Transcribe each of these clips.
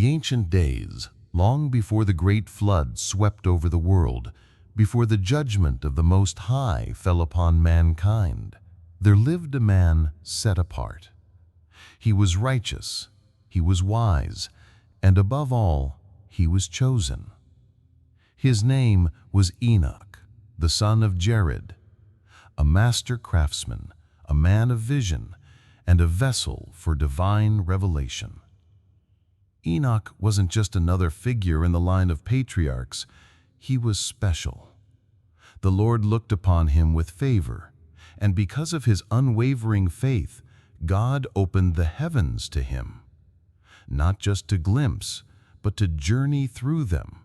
the ancient days, long before the great flood swept over the world, before the judgment of the Most High fell upon mankind, there lived a man set apart. He was righteous, he was wise, and above all, he was chosen. His name was Enoch, the son of Jared, a master craftsman, a man of vision, and a vessel for divine revelation. Enoch wasn't just another figure in the line of patriarchs, he was special. The Lord looked upon him with favor, and because of his unwavering faith, God opened the heavens to him, not just to glimpse, but to journey through them,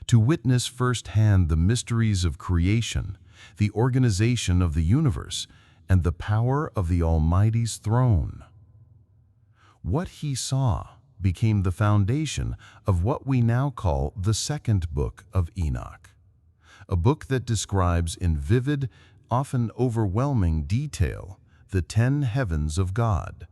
to witness firsthand the mysteries of creation, the organization of the universe, and the power of the Almighty's throne. What he saw became the foundation of what we now call the second book of Enoch, a book that describes in vivid, often overwhelming detail the 10 heavens of God.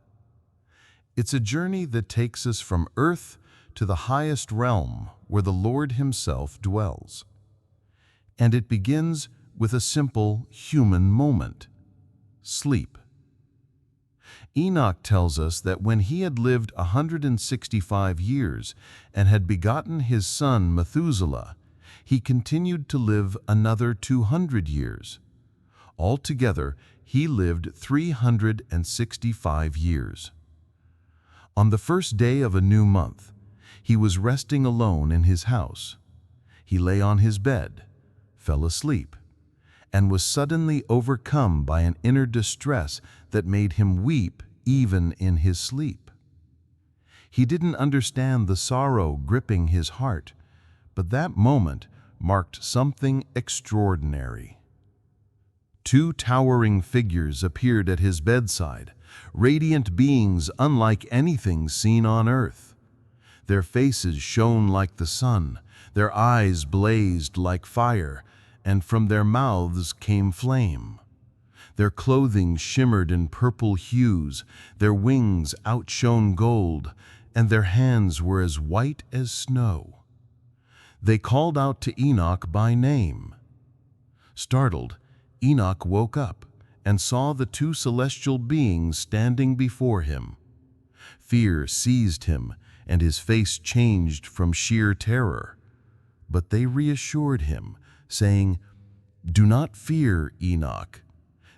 It's a journey that takes us from earth to the highest realm where the Lord himself dwells. And it begins with a simple human moment: sleep. Enoch tells us that when he had lived 165 years and had begotten his son Methuselah, he continued to live another 200 years. Altogether, he lived 365 years. On the first day of a new month, he was resting alone in his house. He lay on his bed, fell asleep, and was suddenly overcome by an inner distress that made him weep even in his sleep. He didn't understand the sorrow gripping his heart, but that moment marked something extraordinary. 2 towering figures appeared at his bedside, radiant beings unlike anything seen on earth. Their faces shone like the sun, their eyes blazed like fire, and from their mouths came flame. Their clothing shimmered in purple hues, their wings outshone gold, and their hands were as white as snow. They called out to Enoch by name. Startled, Enoch woke up and saw the 2 celestial beings standing before him. Fear seized him, and his face changed from sheer terror. But they reassured him, saying, "Do not fear, Enoch.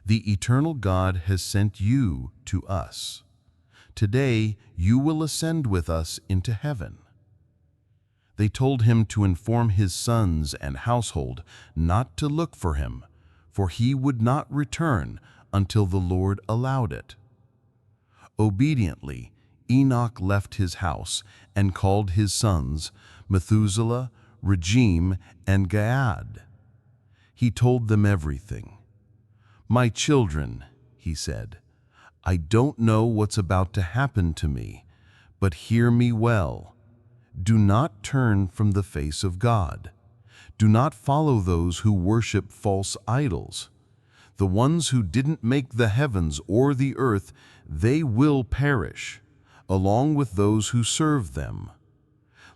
The eternal God has sent you to us. Today you will ascend with us into heaven." They told him to inform his sons and household not to look for him, for he would not return until the Lord allowed it. Obediently, Enoch left his house and called his sons Methuselah, Regem, and Gad. He told them everything. "My children," he said, "I don't know what's about to happen to me, but hear me well. Do not turn from the face of God. Do not follow those who worship false idols. The ones who didn't make the heavens or the earth, they will perish, along with those who serve them.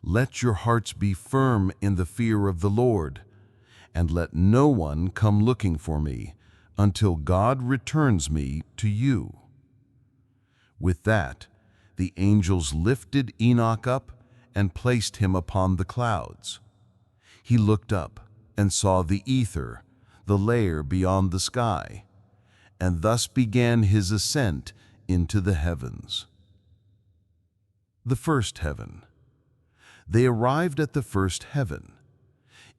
Let your hearts be firm in the fear of the Lord, and let no one come looking for me until God returns me to you." With that, the angels lifted Enoch up and placed him upon the clouds. He looked up and saw the ether, the layer beyond the sky, and thus began his ascent into the heavens. The first heaven. They arrived at the first heaven.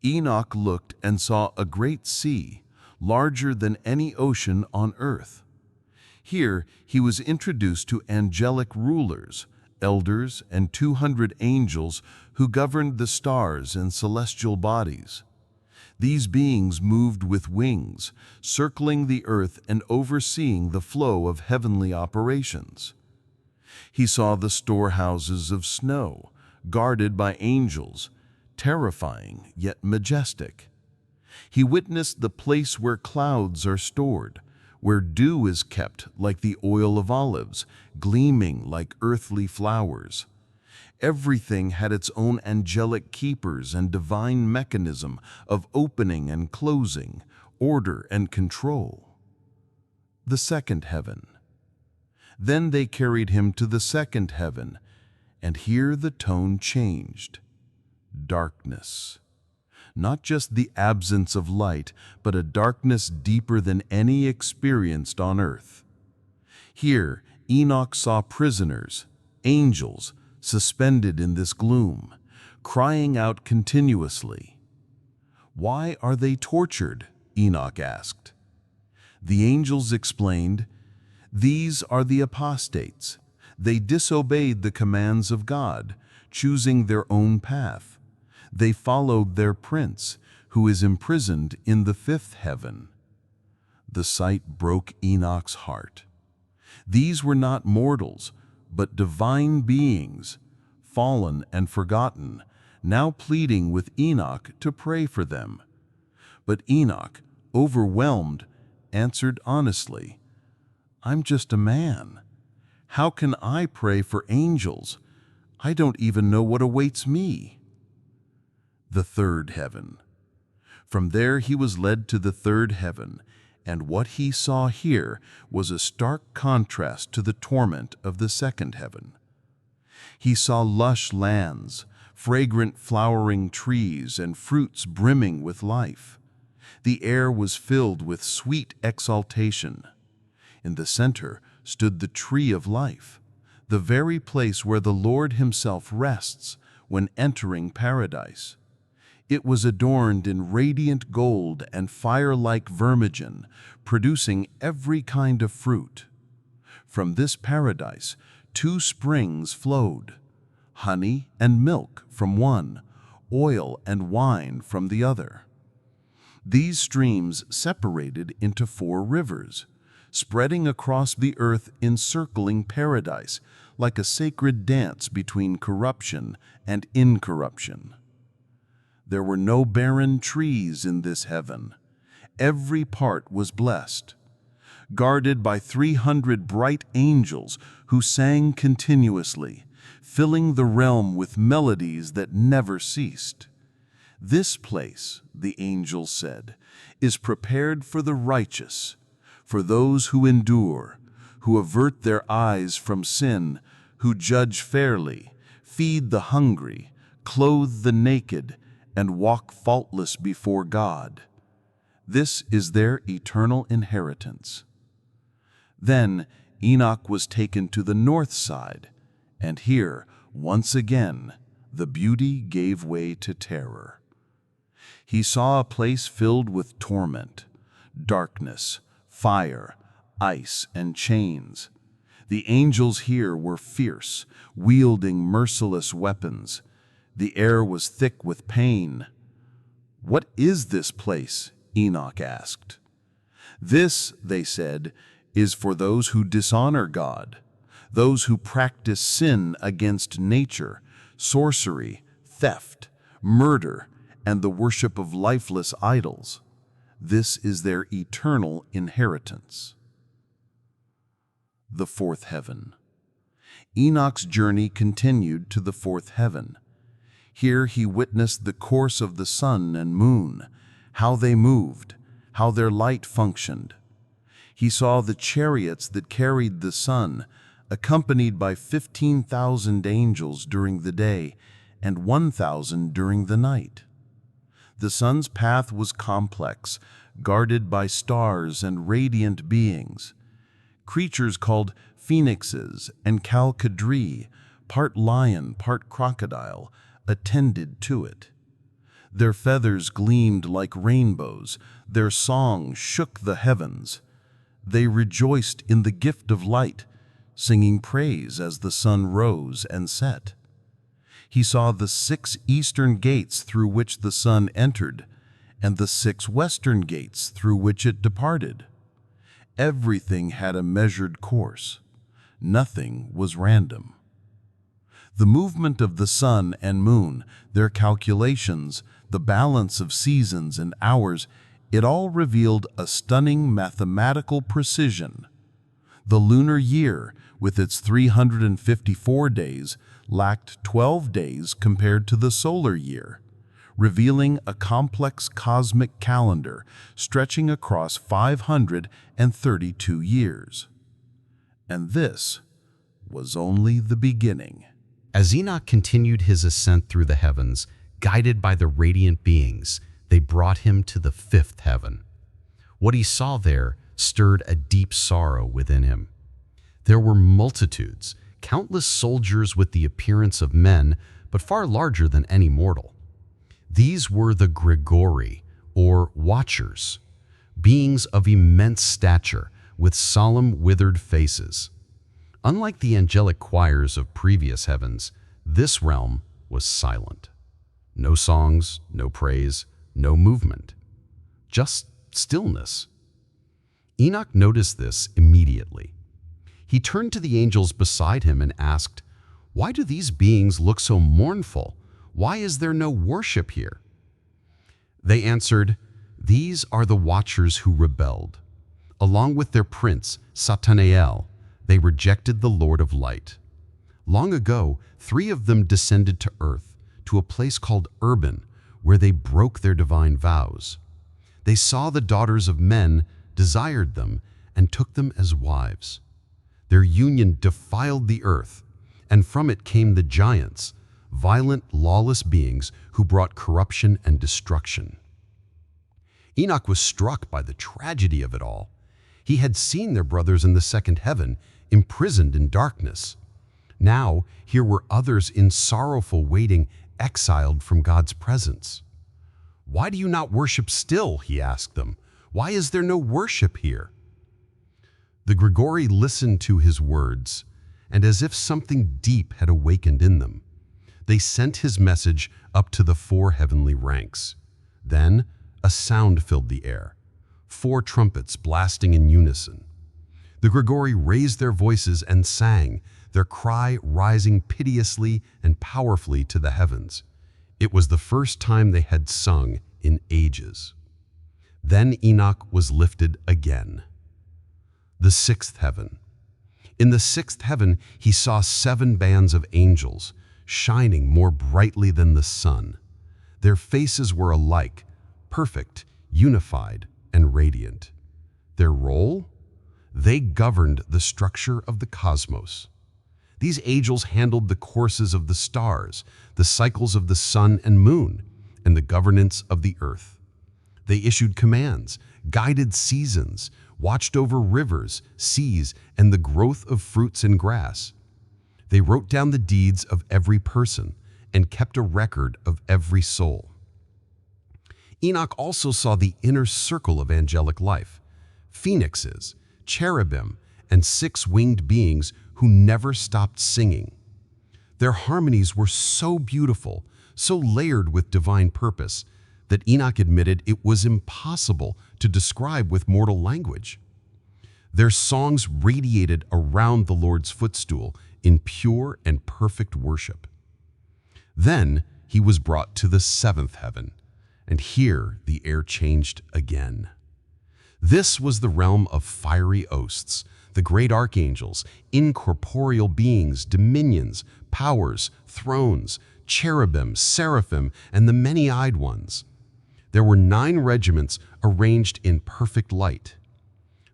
Enoch looked and saw a great sea, larger than any ocean on earth. Here he was introduced to angelic rulers, elders, and 200 angels who governed the stars and celestial bodies. These beings moved with wings, circling the earth and overseeing the flow of heavenly operations. He saw the storehouses of snow, guarded by angels, terrifying yet majestic. He witnessed the place where clouds are stored, where dew is kept like the oil of olives, gleaming like earthly flowers. Everything had its own angelic keepers and divine mechanism of opening and closing, order and control. The second heaven. Then they carried him to the second heaven, and here the tone changed. Darkness. Not just the absence of light, but a darkness deeper than any experienced on earth. Here, Enoch saw prisoners, angels, suspended in this gloom, crying out continuously. Why are they tortured? Enoch asked. The angels explained, these are the apostates. They disobeyed the commands of God, choosing their own path. They followed their prince, who is imprisoned in the fifth heaven. The sight broke Enoch's heart. These were not mortals, but divine beings, fallen and forgotten, now pleading with Enoch to pray for them. But Enoch, overwhelmed, answered honestly, I'm just a man. How can I pray for angels? I don't even know what awaits me. The third heaven. From there he was led to the third heaven, and what he saw here was a stark contrast to the torment of the second heaven. He saw lush lands, fragrant flowering trees, and fruits brimming with life. The air was filled with sweet exaltation. In the center stood the tree of life, the very place where the Lord himself rests when entering paradise. It was adorned in radiant gold and fire-like vermilion, producing every kind of fruit. From this paradise, 2 springs flowed, honey and milk from one, oil and wine from the other. These streams separated into 4 rivers, spreading across the earth, encircling paradise like a sacred dance between corruption and incorruption. There were no barren trees in this heaven. Every part was blessed, guarded by 300 bright angels who sang continuously, filling the realm with melodies that never ceased. This place, the angels said, is prepared for the righteous, for those who endure, who avert their eyes from sin, who judge fairly, feed the hungry, clothe the naked, and walk faultless before God. This is their eternal inheritance. Then Enoch was taken to the north side, and here, once again, the beauty gave way to terror. He saw a place filled with torment, darkness, fire, ice, and chains. The angels here were fierce, wielding merciless weapons. The air was thick with pain. What is this place? Enoch asked. This, they said, is for those who dishonor God, those who practice sin against nature, sorcery, theft, murder, and the worship of lifeless idols. This is their eternal inheritance. The fourth heaven. Enoch's journey continued to the fourth heaven. Here he witnessed the course of the sun and moon, how they moved, how their light functioned. He saw the chariots that carried the sun, accompanied by 15,000 angels during the day and 1,000 during the night. The sun's path was complex, guarded by stars and radiant beings. Creatures called phoenixes and calcadri, part lion, part crocodile, attended to it. Their feathers gleamed like rainbows, their song shook the heavens. They rejoiced in the gift of light, singing praise as the sun rose and set. He saw the 6 eastern gates through which the sun entered, and the 6 western gates through which it departed. Everything had a measured course. Nothing was random. The movement of the sun and moon, their calculations, the balance of seasons and hours, it all revealed a stunning mathematical precision. The lunar year, with its 354 days, lacked 12 days compared to the solar year, revealing a complex cosmic calendar stretching across 532 years. And this was only the beginning. As Enoch continued his ascent through the heavens, guided by the radiant beings, they brought him to the fifth heaven. What he saw there stirred a deep sorrow within him. There were multitudes, countless soldiers with the appearance of men, but far larger than any mortal. These were the Grigori, or Watchers, beings of immense stature with solemn, withered faces. Unlike the angelic choirs of previous heavens, this realm was silent. No songs, no praise, no movement, just stillness. Enoch noticed this immediately. He turned to the angels beside him and asked, "Why do these beings look so mournful? Why is there no worship here?" They answered, "These are the Watchers who rebelled. Along with their prince, Satanael, they rejected the Lord of Light. Long ago, 3 of them descended to earth, to a place called Urban, where they broke their divine vows. They saw the daughters of men, desired them, and took them as wives. Their union defiled the earth, and from it came the giants, violent, lawless beings who brought corruption and destruction." Enoch was struck by the tragedy of it all. He had seen their brothers in the second heaven, imprisoned in darkness. Now, here were others in sorrowful waiting, exiled from God's presence. "Why do you not worship still?" he asked them. "Why is there no worship here?" The Grigori listened to his words, and as if something deep had awakened in them, they sent his message up to the 4 heavenly ranks. Then a sound filled the air, 4 trumpets blasting in unison. The Grigori raised their voices and sang, their cry rising piteously and powerfully to the heavens. It was the first time they had sung in ages. Then Enoch was lifted again. The 6th heaven. In the 6th heaven, he saw 7 bands of angels, shining more brightly than the sun. Their faces were alike, perfect, unified, and radiant. Their role? They governed the structure of the cosmos. These angels handled the courses of the stars, the cycles of the sun and moon, and the governance of the earth. They issued commands, guided seasons, watched over rivers, seas, and the growth of fruits and grass. They wrote down the deeds of every person and kept a record of every soul. Enoch also saw the inner circle of angelic life, phoenixes, cherubim, and 6-winged beings who never stopped singing. Their harmonies were so beautiful, so layered with divine purpose, that Enoch admitted it was impossible to describe with mortal language. Their songs radiated around the Lord's footstool in pure and perfect worship. Then he was brought to the 7th heaven, and here the air changed again. This was the realm of fiery hosts, the great archangels, incorporeal beings, dominions, powers, thrones, cherubim, seraphim, and the many-eyed ones. There were 9 regiments arranged in perfect light.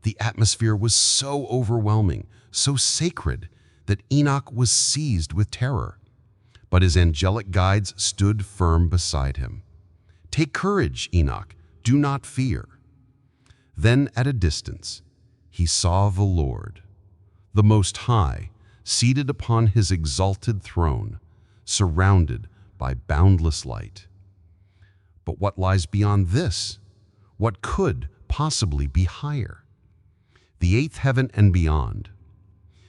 The atmosphere was so overwhelming, so sacred, that Enoch was seized with terror. But his angelic guides stood firm beside him. "Take courage, Enoch, do not fear." Then at a distance, he saw the Lord, the Most High, seated upon his exalted throne, surrounded by boundless light. But what lies beyond this? What could possibly be higher? The 8th heaven and beyond.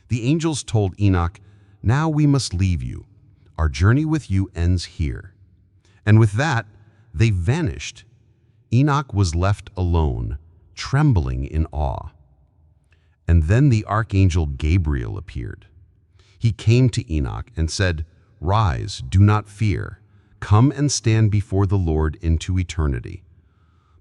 The angels told Enoch, "Now we must leave you. Our journey with you ends here." And with that, they vanished. Enoch was left alone, trembling in awe. And then the archangel Gabriel appeared. He came to Enoch and said, "Rise, do not fear. Come and stand before the Lord into eternity."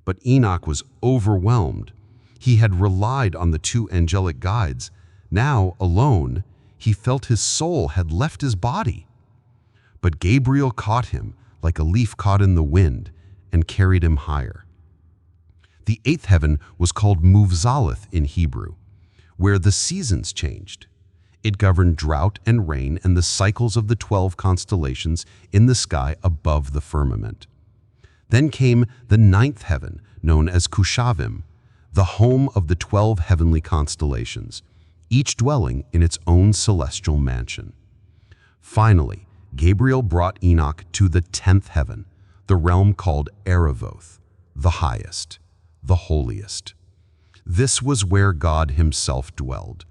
But Enoch was overwhelmed. He had relied on the 2 angelic guides. Now, alone, he felt his soul had left his body. But Gabriel caught him like a leaf caught in the wind and carried him higher. The eighth heaven was called Muvzaleth in Hebrew, where the seasons changed. It governed drought and rain and the cycles of the 12 constellations in the sky above the firmament. Then came the ninth heaven, known as Kushavim, the home of the 12 heavenly constellations, each dwelling in its own celestial mansion. Finally, Gabriel brought Enoch to the 10th heaven, the realm called Aravoth, the highest, the holiest. This was where God himself dwelled.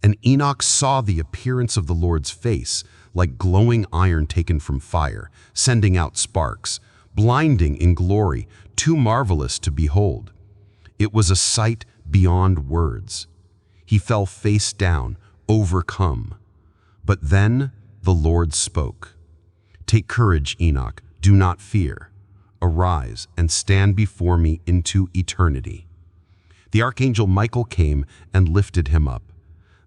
And Enoch saw the appearance of the Lord's face like glowing iron taken from fire, sending out sparks, blinding in glory, too marvelous to behold. It was a sight beyond words. He fell face down, overcome. But then the Lord spoke. "Take courage, Enoch, do not fear. Arise and stand before me into eternity." The archangel Michael came and lifted him up.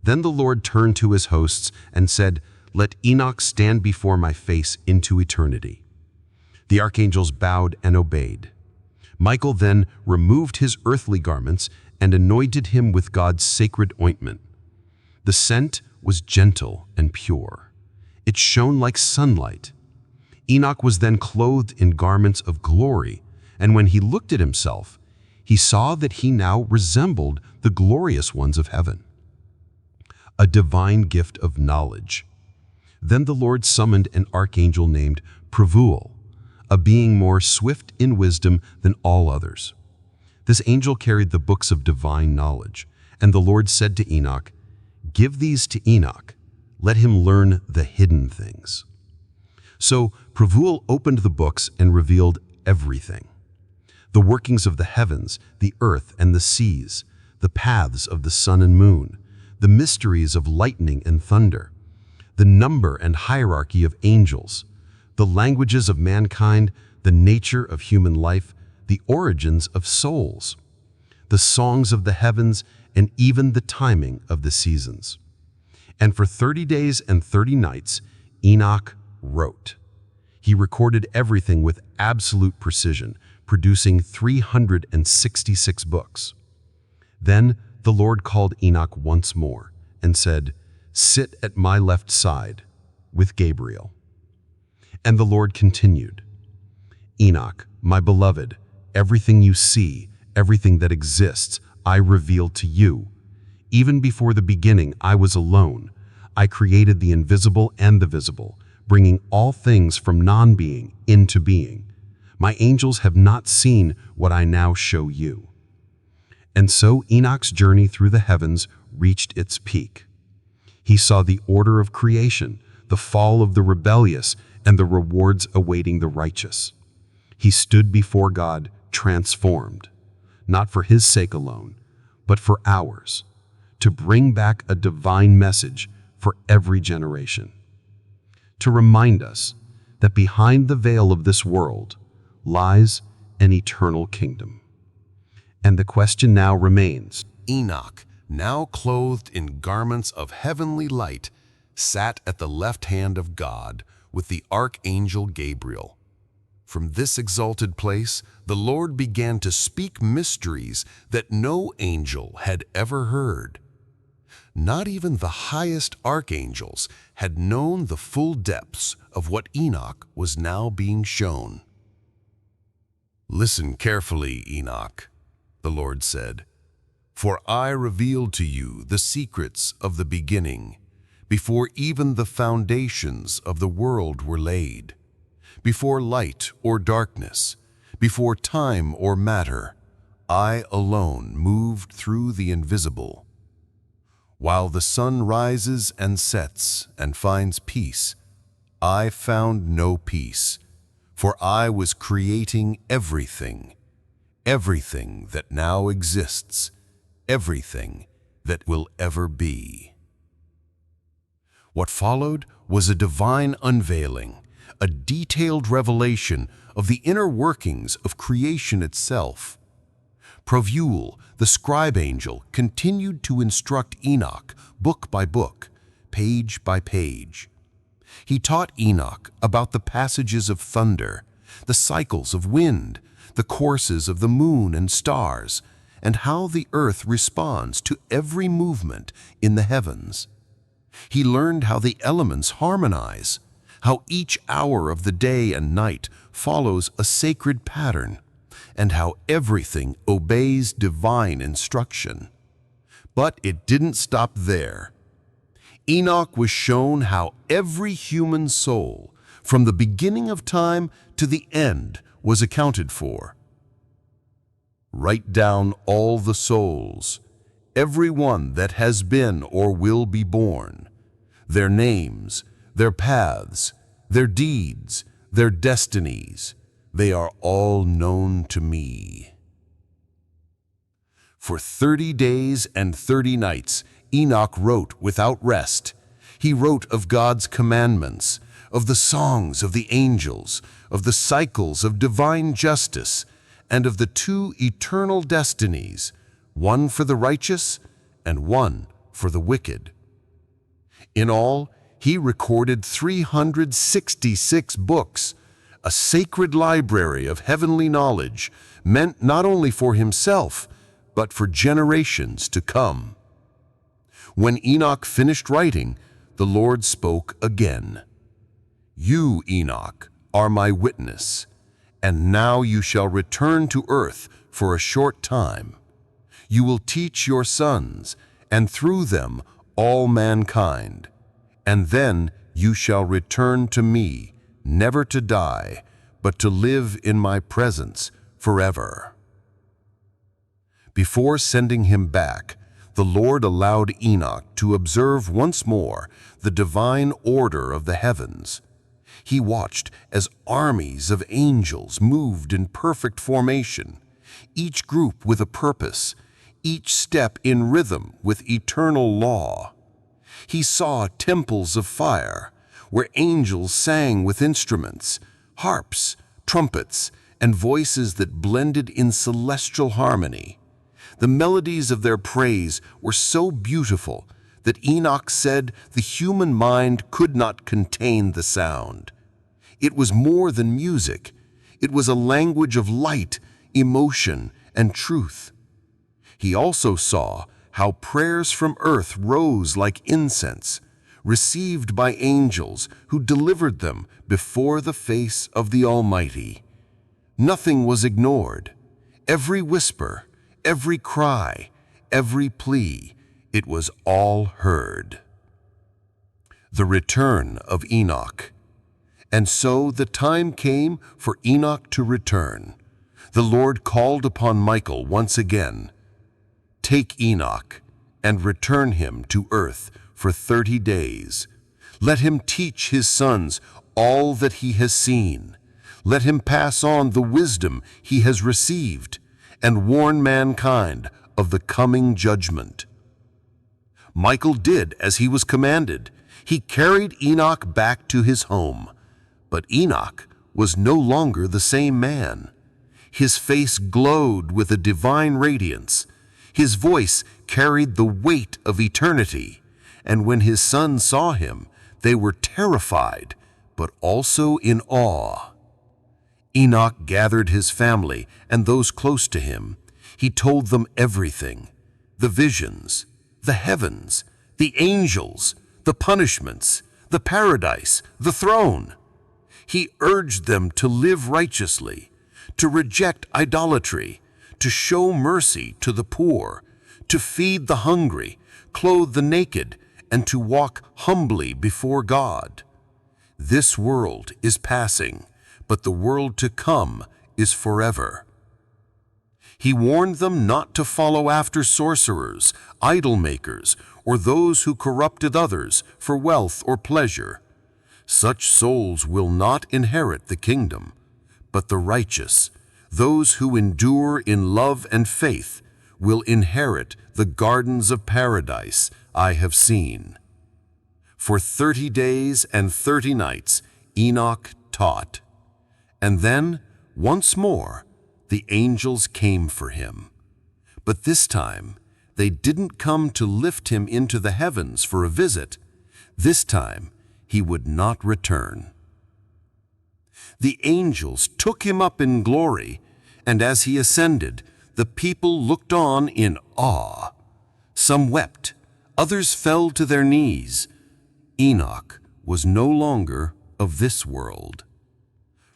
Then the Lord turned to his hosts and said, "Let Enoch stand before my face into eternity." The archangels bowed and obeyed. Michael then removed his earthly garments and anointed him with God's sacred ointment. The scent was gentle and pure. It shone like sunlight. Enoch was then clothed in garments of glory, and when he looked at himself, he saw that he now resembled the glorious ones of heaven. A divine gift of knowledge. Then the Lord summoned an archangel named Pravuel, a being more swift in wisdom than all others. This angel carried the books of divine knowledge, and the Lord said to Enoch, "Give these to Enoch, let him learn the hidden things." So Pravuel opened the books and revealed everything. The workings of the heavens, the earth and the seas, the paths of the sun and moon, the mysteries of lightning and thunder, the number and hierarchy of angels, the languages of mankind, the nature of human life, the origins of souls, the songs of the heavens, and even the timing of the seasons. And for 30 days and 30 nights, Enoch wrote. He recorded everything with absolute precision, producing 366 books. Then the Lord called Enoch once more and said, "Sit at my left side with Gabriel." And the Lord continued, "Enoch, my beloved, everything you see, everything that exists, I revealed to you. Even before the beginning, I was alone. I created the invisible and the visible, bringing all things from non-being into being. My angels have not seen what I now show you." And so Enoch's journey through the heavens reached its peak. He saw the order of creation, the fall of the rebellious, and the rewards awaiting the righteous. He stood before God transformed, not for his sake alone, but for ours, to bring back a divine message for every generation, to remind us that behind the veil of this world lies an eternal kingdom. And the question now remains, Enoch, now clothed in garments of heavenly light, sat at the left hand of God with the archangel Gabriel. From this exalted place, the Lord began to speak mysteries that no angel had ever heard. Not even the highest archangels had known the full depths of what Enoch was now being shown. "Listen carefully, Enoch," the Lord said, "for I revealed to you the secrets of the beginning, before even the foundations of the world were laid, before light or darkness, before time or matter. I alone moved through the invisible. While the sun rises and sets and finds peace, I found no peace, for I was creating everything, everything that now exists, everything that will ever be." What followed was a divine unveiling, a detailed revelation of the inner workings of creation itself. Pravuel, the scribe angel, continued to instruct Enoch book by book, page by page. He taught Enoch about the passages of thunder, the cycles of wind, the courses of the moon and stars, and how the earth responds to every movement in the heavens. He learned how the elements harmonize, how each hour of the day and night follows a sacred pattern, and how everything obeys divine instruction. But it didn't stop there. Enoch was shown how every human soul, from the beginning of time to the end, was accounted for. Write down all the souls, every one that has been or will be born, their names, their paths, their deeds, their destinies. They are all known to me. For 30 days and 30 nights, Enoch wrote without rest. He wrote of God's commandments, of the songs of the angels, of the cycles of divine justice, and of the two eternal destinies, one for the righteous and one for the wicked. In all, he recorded 366 books, a sacred library of heavenly knowledge meant not only for himself, but for generations to come. When Enoch finished writing, the Lord spoke again. "You, Enoch, are my witness, and now you shall return to earth for a short time. You will teach your sons, and through them all mankind. And then you shall return to me, never to die, but to live in my presence forever." Before sending him back, the Lord allowed Enoch to observe once more the divine order of the heavens. He watched as armies of angels moved in perfect formation, each group with a purpose, each step in rhythm with eternal law. He saw temples of fire, where angels sang with instruments, harps, trumpets, and voices that blended in celestial harmony. The melodies of their praise were so beautiful that Enoch said the human mind could not contain the sound. It was more than music. It was a language of light, emotion, and truth. He also saw how prayers from earth rose like incense, received by angels who delivered them before the face of the Almighty. Nothing was ignored. Every whisper, every cry, every plea, it was all heard. The return of Enoch. And so the time came for Enoch to return. The Lord called upon Michael once again. "Take Enoch and return him to earth for 30 days. Let him teach his sons all that he has seen. Let him pass on the wisdom he has received and warn mankind of the coming judgment." Michael did as he was commanded. He carried Enoch back to his home. But Enoch was no longer the same man. His face glowed with a divine radiance. His voice carried the weight of eternity. And when his sons saw him, they were terrified, but also in awe. Enoch gathered his family and those close to him. He told them everything: the visions, the heavens, the angels, the punishments, the paradise, the throne. He urged them to live righteously, to reject idolatry, to show mercy to the poor, to feed the hungry, clothe the naked, and to walk humbly before God. This world is passing, but the world to come is forever. He warned them not to follow after sorcerers, idol makers, or those who corrupted others for wealth or pleasure. Such souls will not inherit the kingdom, but the righteous, those who endure in love and faith, will inherit the gardens of paradise I have seen. For 30 days and 30 nights Enoch taught. And then, once more, the angels came for him. But this time, they didn't come to lift him into the heavens for a visit. This time, he would not return. The angels took him up in glory, and as he ascended, the people looked on in awe. Some wept, others fell to their knees. Enoch was no longer of this world.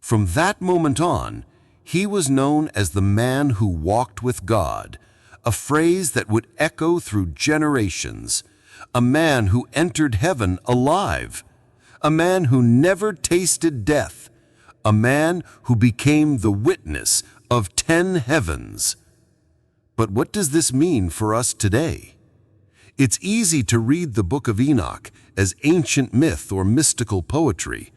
From that moment on, he was known as the man who walked with God, a phrase that would echo through generations, a man who entered heaven alive, a man who never tasted death, a man who became the witness of 10 heavens. But what does this mean for us today? It's easy to read the Book of Enoch as ancient myth or mystical poetry,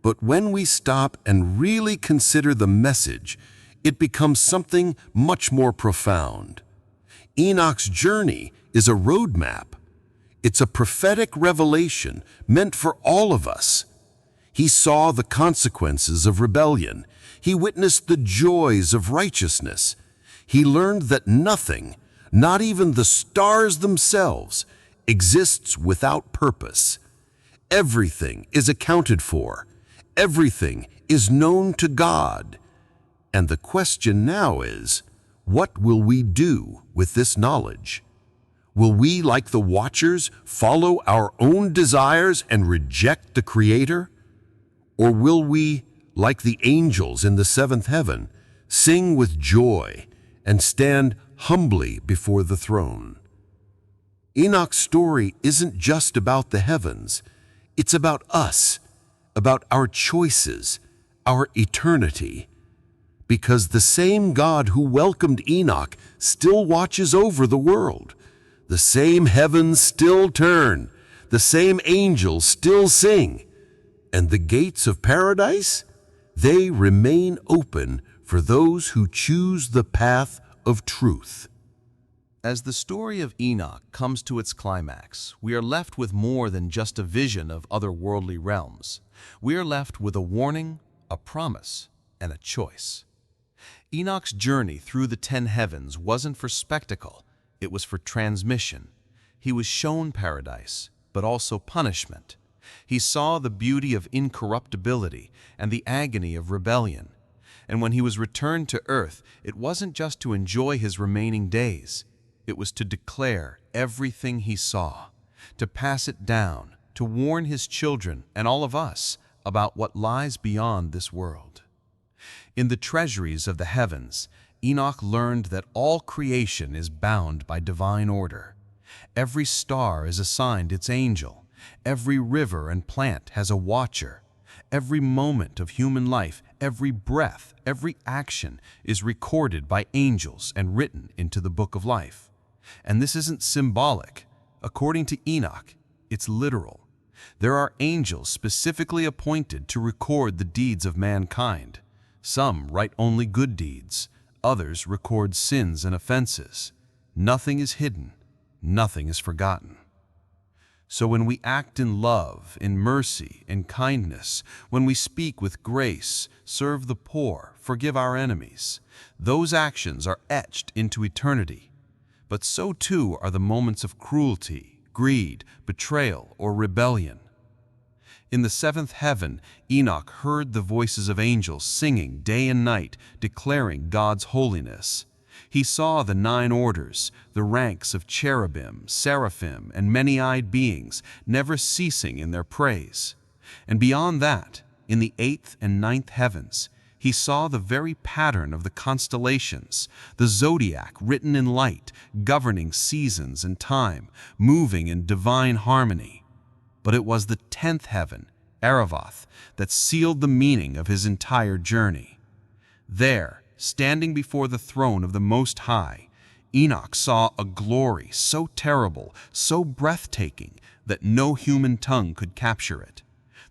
but when we stop and really consider the message, it becomes something much more profound. Enoch's journey is a roadmap. It's a prophetic revelation meant for all of us. He saw the consequences of rebellion. He witnessed the joys of righteousness. He learned that nothing, not even the stars themselves, exists without purpose. Everything is accounted for. Everything is known to God. And the question now is, what will we do with this knowledge? Will we, like the watchers, follow our own desires and reject the Creator? Or will we, like the angels in the seventh heaven, sing with joy and stand humbly before the throne? Enoch's story isn't just about the heavens. It's about us, about our choices, our eternity. Because the same God who welcomed Enoch still watches over the world. The same heavens still turn. The same angels still sing. And the gates of paradise, they remain open for those who choose the path of truth. As the story of Enoch comes to its climax, we are left with more than just a vision of otherworldly realms. We are left with a warning, a promise, and a choice. Enoch's journey through the 10 heavens wasn't for spectacle, it was for transmission. He was shown paradise, but also punishment. He saw the beauty of incorruptibility and the agony of rebellion. And when he was returned to earth, it wasn't just to enjoy his remaining days. It was to declare everything he saw, to pass it down, to warn his children and all of us about what lies beyond this world. In the treasuries of the heavens, Enoch learned that all creation is bound by divine order. Every star is assigned its angel. Every river and plant has a watcher. Every moment of human life, every breath, every action is recorded by angels and written into the book of life. And this isn't symbolic. According to Enoch, it's literal. There are angels specifically appointed to record the deeds of mankind. Some write only good deeds. Others record sins and offenses. Nothing is hidden. Nothing is forgotten. So when we act in love, in mercy, in kindness, when we speak with grace, serve the poor, forgive our enemies, those actions are etched into eternity. But so too are the moments of cruelty, greed, betrayal, or rebellion. In the seventh heaven, Enoch heard the voices of angels singing day and night, declaring God's holiness. He saw the 9 orders, the ranks of cherubim, seraphim, and many-eyed beings, never ceasing in their praise. And beyond that, in the 8th and 9th heavens, he saw the very pattern of the constellations, the zodiac written in light, governing seasons and time, moving in divine harmony. But it was the 10th heaven, Aravath, that sealed the meaning of his entire journey. There, standing before the throne of the Most High, Enoch saw a glory so terrible, so breathtaking, that no human tongue could capture it.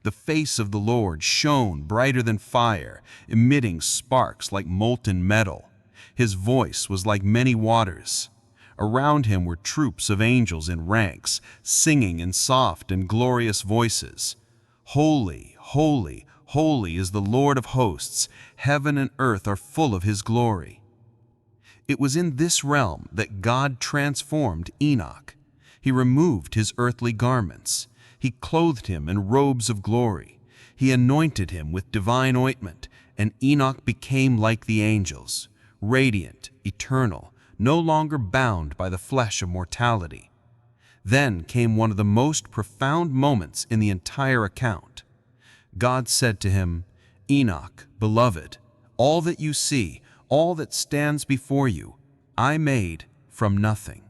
The face of the Lord shone brighter than fire, emitting sparks like molten metal. His voice was like many waters. Around him were troops of angels in ranks, singing in soft and glorious voices. Holy, holy, holy is the Lord of hosts. Heaven and earth are full of his glory. It was in this realm that God transformed Enoch. He removed his earthly garments. He clothed him in robes of glory. He anointed him with divine ointment, and Enoch became like the angels, radiant, eternal, no longer bound by the flesh of mortality. Then came one of the most profound moments in the entire account. God said to him, "Enoch, beloved, all that you see, all that stands before you, I made from nothing.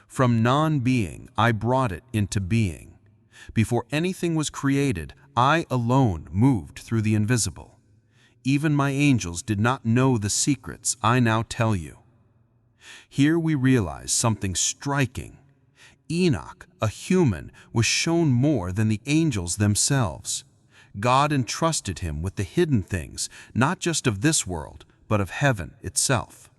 From non-being, I brought it into being. Before anything was created, I alone moved through the invisible. Even my angels did not know the secrets I now tell you." Here we realize something striking. Enoch, a human, was shown more than the angels themselves. God entrusted him with the hidden things, not just of this world, but of heaven itself.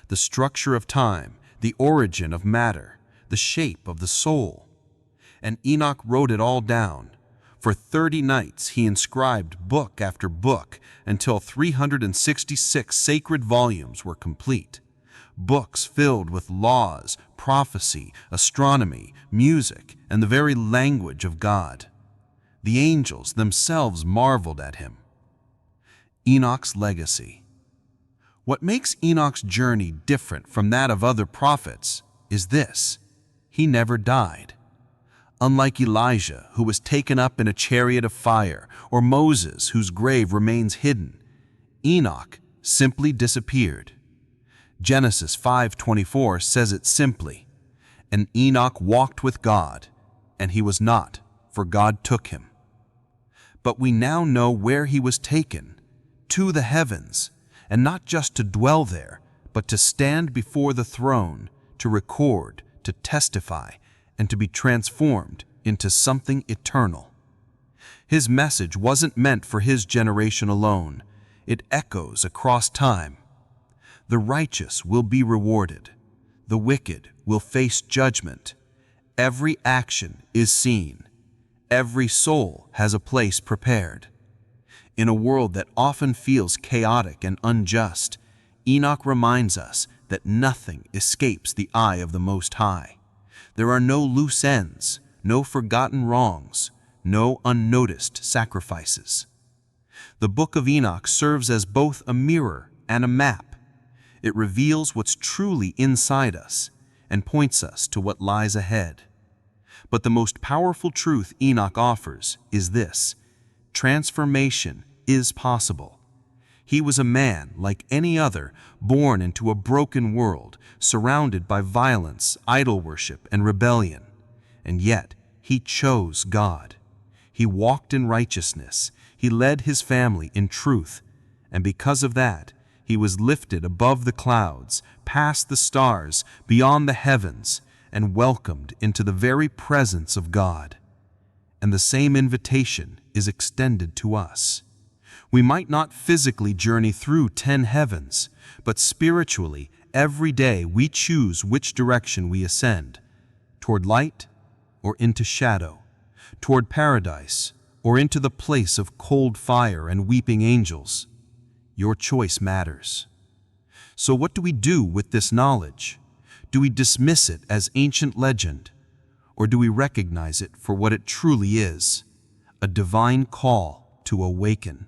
The structure of time, the origin of matter, the shape of the soul. And Enoch wrote it all down. For 30 nights he inscribed book after book until 366 sacred volumes were complete. Books filled with laws, prophecy, astronomy, music, and the very language of God. The angels themselves marveled at him. Enoch's legacy. What makes Enoch's journey different from that of other prophets is this: he never died. Unlike Elijah, who was taken up in a chariot of fire, or Moses, whose grave remains hidden, Enoch simply disappeared. Genesis 5:24 says it simply, "And Enoch walked with God, and he was not, for God took him." But we now know where he was taken, to the heavens, and not just to dwell there, but to stand before the throne, to record, to testify, and to be transformed into something eternal. His message wasn't meant for his generation alone. It echoes across time. The righteous will be rewarded. The wicked will face judgment. Every action is seen. Every soul has a place prepared. In a world that often feels chaotic and unjust, Enoch reminds us that nothing escapes the eye of the Most High. There are no loose ends, no forgotten wrongs, no unnoticed sacrifices. The Book of Enoch serves as both a mirror and a map. It reveals what's truly inside us and points us to what lies ahead. But the most powerful truth Enoch offers is this: transformation is possible. He was a man like any other, born into a broken world, surrounded by violence, idol worship, and rebellion. And yet, he chose God. He walked in righteousness. He led his family in truth. And because of that, he was lifted above the clouds, past the stars, beyond the heavens, and welcomed into the very presence of God. And the same invitation is extended to us. We might not physically journey through 10 heavens, but spiritually, every day we choose which direction we ascend, toward light or into shadow, toward paradise or into the place of cold fire and weeping angels. Your choice matters. So what do we do with this knowledge? Do we dismiss it as ancient legend, or do we recognize it for what it truly is? A divine call to awaken,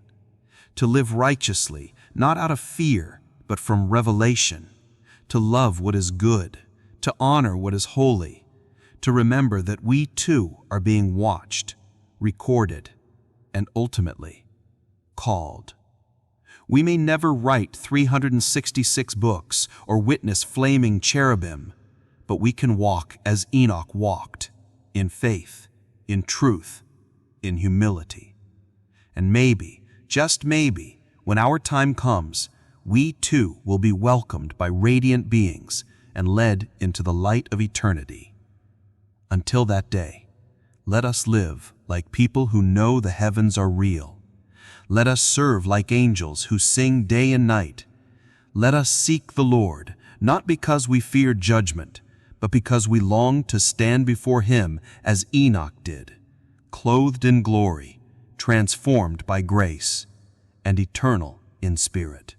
to live righteously, not out of fear, but from revelation, to love what is good, to honor what is holy, to remember that we too are being watched, recorded, and ultimately called. We may never write 366 books or witness flaming cherubim, but we can walk as Enoch walked, in faith, in truth, in humility. And maybe, just maybe, when our time comes, we too will be welcomed by radiant beings and led into the light of eternity. Until that day, let us live like people who know the heavens are real. Let us serve like angels who sing day and night. Let us seek the Lord, not because we fear judgment, but because we long to stand before Him as Enoch did, clothed in glory, transformed by grace, and eternal in spirit.